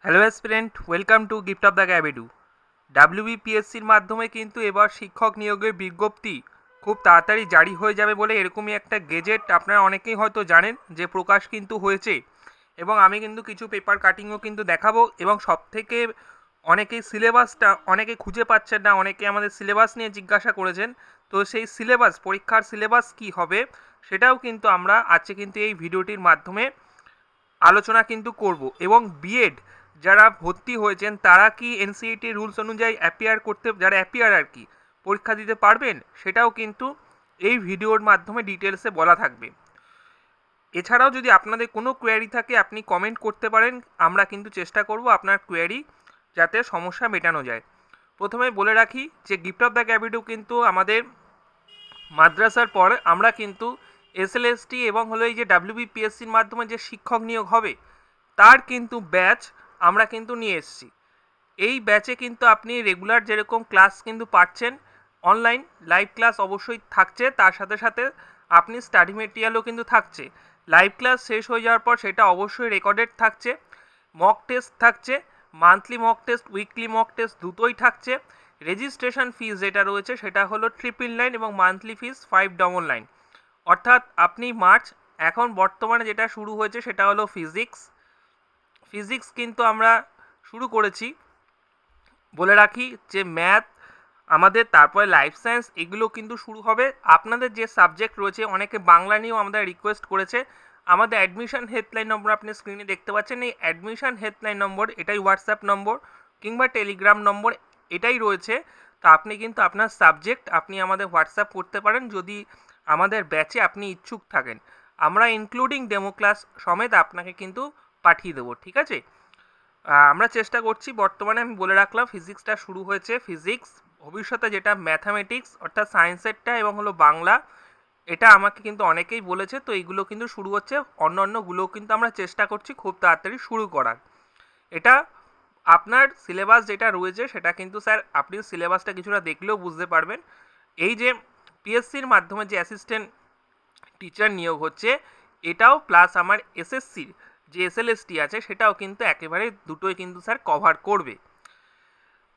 Hello aspirant, welcome to gift of the গ্যাবিডু। ডাব্লিউবিপিএসসির মাধ্যমে কিন্তু এবার শিক্ষক নিয়োগের বিজ্ঞপ্তি খুব তাড়াতাড়ি জারি হয়ে যাবে বলে এরকমই একটা গেজেট আপনারা অনেকেই হয়তো জানেন যে প্রকাশ কিন্তু হয়েছে। এবং আমি কিন্তু কিছু পেপার কাটিংও কিন্তু দেখাবো, এবং সবথেকে অনেকেই সিলেবাসটা অনেকে খুঁজে পাচ্ছেন না, অনেকে আমাদের সিলেবাস নিয়ে জিজ্ঞাসা করেছেন। তো সেই সিলেবাস, পরীক্ষার সিলেবাস কি হবে সেটাও কিন্তু আমরা আজকে কিন্তু এই ভিডিওটির মাধ্যমে আলোচনা কিন্তু করব। এবং বিএড যারা ভর্তি হয়েছেন তারা কি এনসিইটি রুলস অনুযায়ী অ্যাপিয়ার করতে, যারা অ্যাপিয়ার আর কি পরীক্ষা দিতে পারবেন, সেটাও কিন্তু এই ভিডিওর মাধ্যমে ডিটেলসে বলা থাকবে। এছাড়াও যদি আপনাদের কোনো কোয়ারি থাকে আপনি কমেন্ট করতে পারেন, আমরা কিন্তু চেষ্টা করব আপনার কোয়ারি যাতে সমস্যা মেটানো যায়। প্রথমে বলে রাখি যে গিফট অফ দ্য গ্যাবিডু কিন্তু আমাদের মাদ্রাসার পর আমরা কিন্তু এসএলএসটি এবং হলো এই যে ডাব্লিউবিপিএসসির মাধ্যমে যে শিক্ষক নিয়োগ হবে তার কিন্তু ব্যাচ আমরা কিন্তু নিয়ে এসেছি। এই ব্যাচে কিন্তু আপনি রেগুলার যেরকম ক্লাস কিন্তু পাচ্ছেন, অনলাইন লাইভ ক্লাস অবশ্যই থাকছে, তার সাথে সাথে আপনি স্টাডি মেটেরিয়ালও কিন্তু থাকছে। লাইভ ক্লাস শেষ হয়ে যাওয়ার পর সেটা অবশ্যই রেকর্ডেড থাকছে, মক টেস্ট থাকছে, monthly mock test, weekly mock test দুটোই থাকছে। রেজিস্ট্রেশন ফিস যেটা রয়েছে সেটা হলো 999 এবং মান্থলি ফিস 599। অর্থাৎ আপনি এখন বর্তমানে যেটা শুরু হয়েছে সেটা হলো ফিজিক্স কিন্তু আমরা শুরু করেছি। বলে রাখি যে ম্যাথ আমাদের, তারপরে লাইফ সায়েন্স, এগুলো কিন্তু শুরু হবে। আপনাদের যে সাবজেক্ট রয়েছে, অনেকে বাংলা নিয়েও আমাদের রিকোয়েস্ট করেছে। আমাদের অ্যাডমিশন হেল্পলাইন নম্বর আপনি স্ক্রিনে দেখতে পাচ্ছেন, এই অ্যাডমিশন হেল্পলাইন নম্বর, এটাই হোয়াটসঅ্যাপ নম্বর কিংবা টেলিগ্রাম নম্বর এটাই রয়েছে। তো আপনি কিন্তু আপনার সাবজেক্ট আপনি আমাদের হোয়াটসঅ্যাপ করতে পারেন যদি আমাদের ব্যাচে আপনি ইচ্ছুক থাকেন। আমরা ইনক্লুডিং ডেমো ক্লাস সমেত আপনাকে কিন্তু পাঠিয়ে দেবো, ঠিক আছে? আমরা চেষ্টা করছি। বর্তমানে আমি বলে রাখলাম ফিজিক্সটা শুরু হয়েছে, ফিজিক্স ভবিষ্যতে যেটা ম্যাথামেটিক্স অর্থাৎ সায়েন্সেরটা এবং হলো বাংলা, এটা আমাকে কিন্তু অনেকেই বলেছে। তো এইগুলো কিন্তু শুরু হচ্ছে, অন্যান্যগুলোও কিন্তু আমরা চেষ্টা করছি খুব তাড়াতাড়ি শুরু করার। এটা আপনার সিলেবাস যেটা রয়েছে সেটা কিন্তু স্যার আপনি সিলেবাসটা কিছুটা দেখলেও বুঝতে পারবেন। এই যে পিএসসির মাধ্যমে যে অ্যাসিস্ট্যান্ট টিচার নিয়োগ হচ্ছে, এটাও প্লাস আমার এসএসসির যে এসএলএসটি আছে সেটাও কিন্তু একেবারে দুটোই কিন্তু স্যার কভার করবে।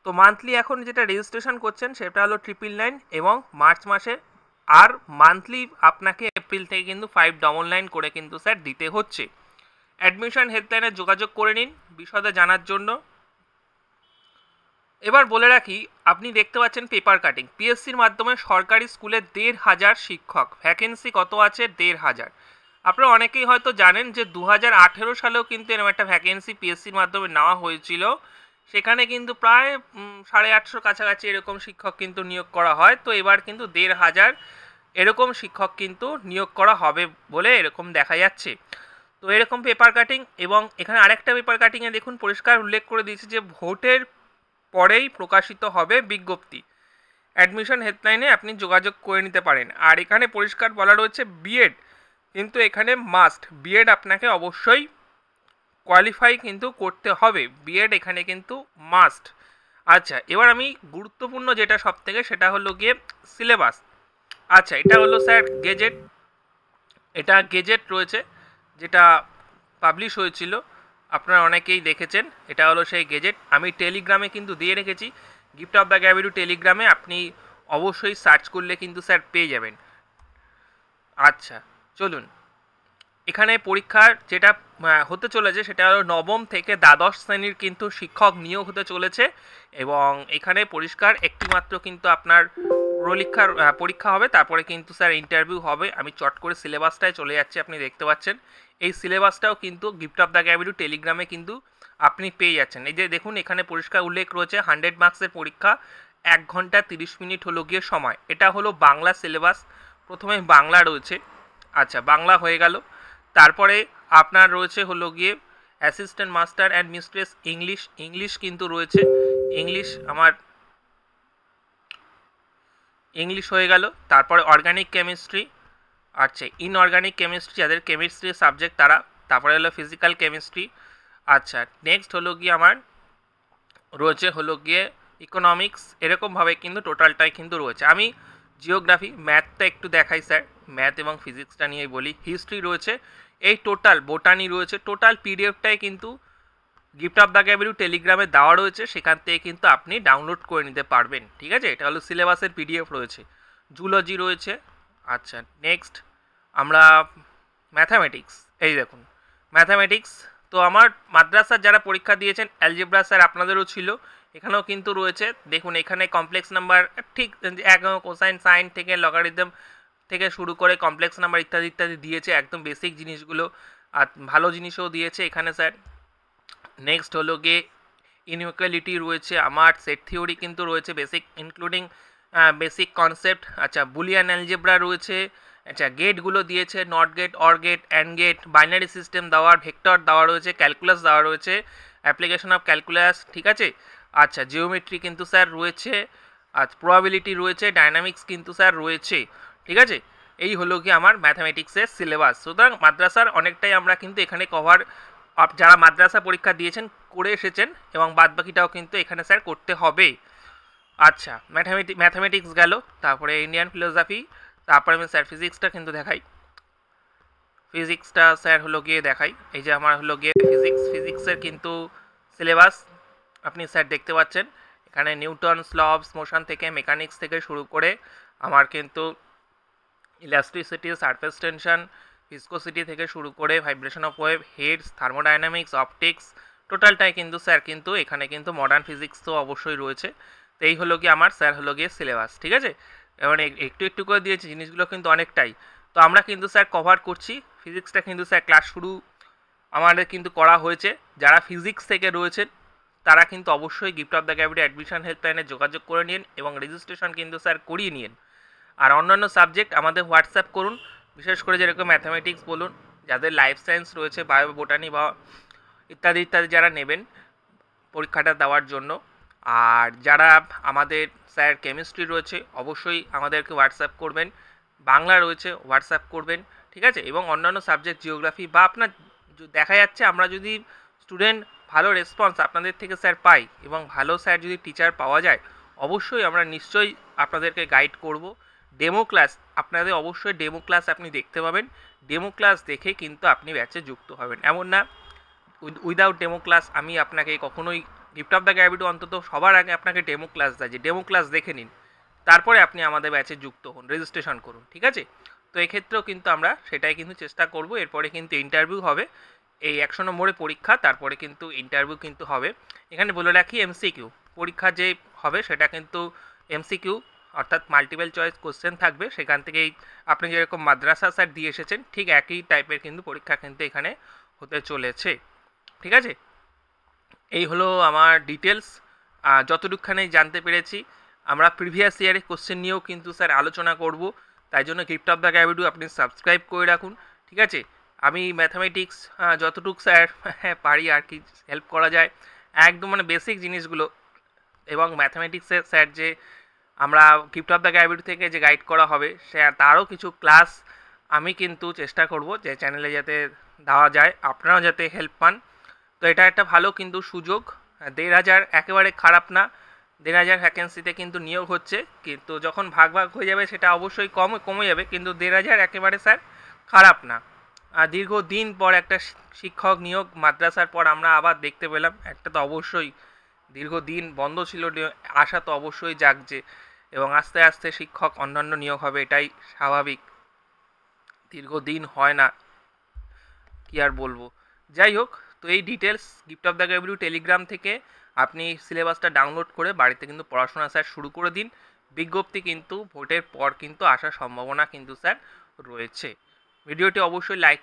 তো মান্থলি এখন যেটা রেজিস্ট্রেশন করছেন সেটা হলো 999 এবং মার্চ মাসে, আর মান্থলি আপনাকে এপ্রিল থেকে কিন্তু 599 করে কিন্তু স্যার দিতে হচ্ছে। অ্যাডমিশন হেল্পলাইনে যোগাযোগ করে নিন বিশদে জানার জন্য। এবার বলে রাখি, আপনি দেখতে পাচ্ছেন পেপার কাটিং, পিএসসির মাধ্যমে সরকারি স্কুলে 1,500 শিক্ষক, ভ্যাকেন্সি কত আছে? 1,500। আপনারা অনেকেই হয়তো জানেন যে 2018 সালেও কিন্তু এরকম একটা ভ্যাকেন্সি পিএসসির মাধ্যমে নেওয়া হয়েছিল। সেখানে কিন্তু প্রায় 850 কাছাকাছি এরকম শিক্ষক কিন্তু নিয়োগ করা হয়। তো এবার কিন্তু 1,500 এরকম শিক্ষক কিন্তু নিয়োগ করা হবে বলে এরকম দেখা যাচ্ছে। তো এরকম পেপার কাটিং, এবং এখানে আরেকটা পেপার কাটিংয়ে দেখুন পরিষ্কার উল্লেখ করে দিয়েছে যে ভোটের পরেই প্রকাশিত হবে বিজ্ঞপ্তি। অ্যাডমিশন হেল্পলাইনে আপনি যোগাযোগ করে নিতে পারেন। আর এখানে পরিষ্কার বলা রয়েছে বিএড কিন্তু এখানে মাস্ট, বিএড আপনাকে অবশ্যই কোয়ালিফাই কিন্তু করতে হবে, বিএড এখানে কিন্তু মাস্ট। আচ্ছা, এবার আমি গুরুত্বপূর্ণ যেটা সব থেকে সেটা হলো গিয়ে সিলেবাস। আচ্ছা, এটা হলো স্যার গেজেট, এটা গেজেট রয়েছে যেটা পাবলিশ হয়েছিল, আপনারা অনেকেই দেখেছেন। এটা হলো সেই গেজেট, আমি টেলিগ্রামে কিন্তু দিয়ে রেখেছি। গিফট অফ দ্য গ্যাবিডু টেলিগ্রামে আপনি অবশ্যই সার্চ করলে কিন্তু স্যার পেয়ে যাবেন। আচ্ছা, চলুন। এখানে পরীক্ষার যেটা হতে চলেছে সেটা হলো নবম থেকে দ্বাদশ শ্রেণীর কিন্তু শিক্ষক নিয়োগ হতে চলেছে। এবং এখানে পরিষ্কার একটিমাত্র কিন্তু আপনার পরীক্ষা হবে, তারপরে কিন্তু স্যার ইন্টারভিউ হবে। আমি চট করে সিলেবাসটায় চলে যাচ্ছি, আপনি দেখতে পাচ্ছেন এই সিলেবাসটাও কিন্তু গিফট অফ দ্য গ্যাবিডু টেলিগ্রামে কিন্তু আপনি পেয়ে যাচ্ছেন। এই যে দেখুন এখানে পরিষ্কার উল্লেখ রয়েছে 100 মার্কসের পরীক্ষা, 1 ঘন্টা 30 মিনিট হলো গিয়ে সময়। এটা হলো বাংলা সিলেবাস, প্রথমে বাংলা রয়েছে। আচ্ছা, বাংলা হয়ে গেল। তারপরে আপনার রয়েছে হলো গিয়ে assistant master and mistress English কিন্তু রয়েছে। ইংলিশ হয়ে গেল। তারপরে অর্গানিক কেমিস্ট্রি, আচ্ছা ইনঅর্গানিক কেমিস্ট্রি যাদের কেমিস্ট্রি সাবজেক্ট তারা। তারপরে হলো ফিজিক্যাল কেমিস্ট্রি। আচ্ছা, নেক্সট হলো গিয়ে আমার রয়েছে হলো গিয়ে ইকোনমিক্স। এরকমভাবে কিন্তু টোটালটাই কিন্তু রয়েছে। আমি জিওগ্রাফি, ম্যাথটা একটু দেখাই স্যার, ম্যাথ এবং ফিজিক্সটা নিয়েই বলি। হিস্ট্রি রয়েছে, এই টোটাল বোটানি রয়েছে, টোটাল পিডিএফটাই কিন্তু গিফট অফ দ্য গ্যাব টেলিগ্রামে দেওয়া রয়েছে, সেখান থেকে কিন্তু আপনি ডাউনলোড করে নিতে পারবেন। ঠিক আছে, এটা হলো সিলেবাসের পিডিএফ রয়েছে, জুলজি রয়েছে। আচ্ছা, নেক্সট আমরা ম্যাথামেটিক্স। এই দেখুন ম্যাথামেটিক্স, তো আমার মাদ্রাসার যারা পরীক্ষা দিয়েছেন অ্যালজেব্রা স্যার আপনাদেরও ছিল, এখানেও কিন্তু রয়েছে। দেখুন এখানে কমপ্লেক্স নাম্বার ঠিক এক কোসাইন সাইন থেকে লগারিদম থেকে শুরু করে কমপ্লেক্স নাম্বার ইত্যাদি ইত্যাদি দিয়েছে, একদম বেসিক জিনিসগুলো, আর ভালো জিনিসও দিয়েছে এখানে স্যার। নেক্সট হলো গিয়ে ইনইকুয়ালিটি রয়েছে, আমার সেট থিওরি কিন্তু রয়েছে বেসিক ইনক্লুডিং বেসিক কনসেপ্ট। আচ্ছা, বুলিয়ান অ্যালজেব্রা রয়েছে। আচ্ছা, গেটগুলো দিয়েছে, not gate, or gate, and gate, binary system দেওয়ার, ভেক্টর দেওয়া রয়েছে, ক্যালকুলাস দেওয়া রয়েছে, অ্যাপ্লিকেশন অফ ক্যালকুলাস। ঠিক আছে, আচ্ছা জিওমেট্রি কিন্তু স্যার রয়েছে, আর প্রবাবিলিটি রয়েছে, ডাইনামিক্স কিন্তু স্যার রয়েছে। ঠিক আছে, এই হলো কি আমার ম্যাথামেটিক্সের সিলেবাস। সুতরাং মাদ্রাসার অনেকটাই আমরা কিন্তু এখানে কভার, যারা মাদ্রাসা পরীক্ষা দিয়েছেন করে এসেছেন, এবং বাদবাকিটাও কিন্তু এখানে স্যার করতে হবে। আচ্ছা, ম্যাথামেটিক্স গেল, তারপরে ইন্ডিয়ান ফিলোসফি, তারপরে আমি স্যার ফিজিক্সটা কিন্তু দেখাই। ফিজিক্সটা স্যার হলো গিয়ে দেখাই, এই যে আমার হলো গিয়ে ফিজিক্সের কিন্তু সিলেবাস আপনি স্যার দেখতে পাচ্ছেন। এখানে নিউটনস ল অফ মোশন থেকে, মেকানিক্স থেকে শুরু করে আমার কিন্তু ইলাস্ট্রিসিটি, সারফেস টেনশন, ভিসকোসিটি থেকে শুরু করে vibration of wave, heads, thermodynamics, optics, টোটালটাই কিন্তু স্যার কিন্তু এখানে কিন্তু মডার্ন ফিজিক্স তো অবশ্যই রয়েছে। তো এই হলো গিয়ে আমার স্যার হলো গিয়ে সিলেবাস। ঠিক আছে, এবার একটু একটু করে দিয়েছি, জিনিসগুলো কিন্তু অনেকটাই। তো আমরা কিন্তু স্যার কভার করছি ফিজিক্সটা, কিন্তু স্যার ক্লাস শুরু আমাদের কিন্তু করা হয়েছে। যারা ফিজিক্স থেকে রয়েছেন তারা কিন্তু অবশ্যই gift of the gravity admission হেল্পলাইনে যোগাযোগ করে নিন এবং রেজিস্ট্রেশন কিন্তু স্যার করিয়ে নিন। আর অন্যান্য সাবজেক্ট আমাদের হোয়াটসঅ্যাপ করুন, বিশেষ করে যেরকম ম্যাথামেটিক্স বলুন, যাদের লাইফ সায়েন্স রয়েছে, বায়ো, বোটানি বা ইত্যাদি ইত্যাদি যারা নেবেন পরীক্ষাটা দেওয়ার জন্য, আর যারা আমাদের স্যার কেমিস্ট্রি রয়েছে অবশ্যই আমাদেরকে হোয়াটসঅ্যাপ করবেন, বাংলা রয়েছে হোয়াটসঅ্যাপ করবেন। ঠিক আছে, এবং অন্যান্য সাবজেক্ট জিওগ্রাফি বা আপনার দেখা যাচ্ছে আমরা যদি স্টুডেন্ট ভালো রেসপন্স আপনাদের থেকে স্যার পাই এবং ভালো স্যার যদি টিচার পাওয়া যায়, অবশ্যই আমরা নিশ্চয়ই আপনাদেরকে গাইড করব। ডেমো ক্লাস আপনাদের অবশ্যই ডেমো ক্লাস আপনি দেখতে পাবেন, ডেমো ক্লাস দেখে কিন্তু আপনি ব্যাচে যুক্ত হবেন। এমন না উইদাউট ডেমো ক্লাস আমি আপনাকে কখনোই, গিফট অফ দ্য গ্যাভিটি অন্তত সবার আগে আপনাকে ডেমো ক্লাস দেয়, যে ডেমো ক্লাস দেখে নিন, তারপরে আপনি আমাদের ব্যাচে যুক্ত হন, রেজিস্ট্রেশন করুন। ঠিক আছে, তো এক্ষেত্রেও কিন্তু আমরা সেটাই কিন্তু চেষ্টা করব। এরপরে কিন্তু ইন্টারভিউ হবে, এই 100 নম্বরের পরীক্ষা, তারপরে কিন্তু ইন্টারভিউ কিন্তু হবে। এখানে বলে রাখি এমসিকিউ পরীক্ষা যে হবে সেটা কিন্তু এমসিকিউ, অর্থাৎ মাল্টিপল চয়েস কোশ্চেন থাকবে। সেখান থেকেই আপনি যেরকম মাদ্রাসা স্যার দিয়ে এসেছেন ঠিক একই টাইপের কিন্তু পরীক্ষা কিন্তু এখানে হতে চলেছে। ঠিক আছে, এই হলো আমার ডিটেলস। যতটুকখানি জানতে পেরেছি, আমরা প্রিভিয়াস ইয়ারের কোশ্চেন নিয়েও কিন্তু স্যার আলোচনা করব, তাই জন্য গিফট অফ দ্য গ্যাভিটি আপনি সাবস্ক্রাইব করে রাখুন। ঠিক আছে, আমি ম্যাথামেটিক্স যতটুকু স্যার পারি আর কি হেল্প করা যায়, একদম মানে বেসিক জিনিসগুলো, এবং ম্যাথামেটিক্সের স্যার যে আমরা গিফট অফ দ্য গ্যাভিটি থেকে যে গাইড করা হবে সে তারও কিছু ক্লাস আমি কিন্তু চেষ্টা করব যে চ্যানেলে যাতে দেওয়া যায়, আপনারাও যাতে হেল্প পান। তো এটা একটা ভালো কিন্তু সুযোগ, 1500 একেবারে খারাপ না, 1500 ভ্যাকেন্সিতে কিন্তু নিয়োগ হচ্ছে, কিন্তু যখন ভাগ ভাগ হয়ে যাবে সেটা অবশ্যই কমে যাবে, কিন্তু 1500 একেবারে স্যার খারাপ না। দীর্ঘদিন পর একটা শিক্ষক নিয়োগ মাদ্রাসার পর আমরা আবার দেখতে পেলাম, একটা তো অবশ্যই দীর্ঘদিন বন্ধ ছিল, আশা তো অবশ্যই জাগছে, এবং আস্তে আস্তে শিক্ষক অন্যান্য নিয়োগ হবে, এটাই স্বাভাবিক, দীর্ঘদিন হয় না, কি আর বলবো। যাই হোক, তো এই details gift of the গ্যাভিটি Telegram থেকে আপনি সিলেবাসটা ডাউনলোড করে বাড়িতে কিন্তু পড়াশোনা স্যার শুরু করে দিন। বিজ্ঞপ্তি কিন্তু ভোটের পর কিন্তু আসার সম্ভাবনা কিন্তু স্যার রয়েছে। ভিডিওটি অবশ্যই লাইক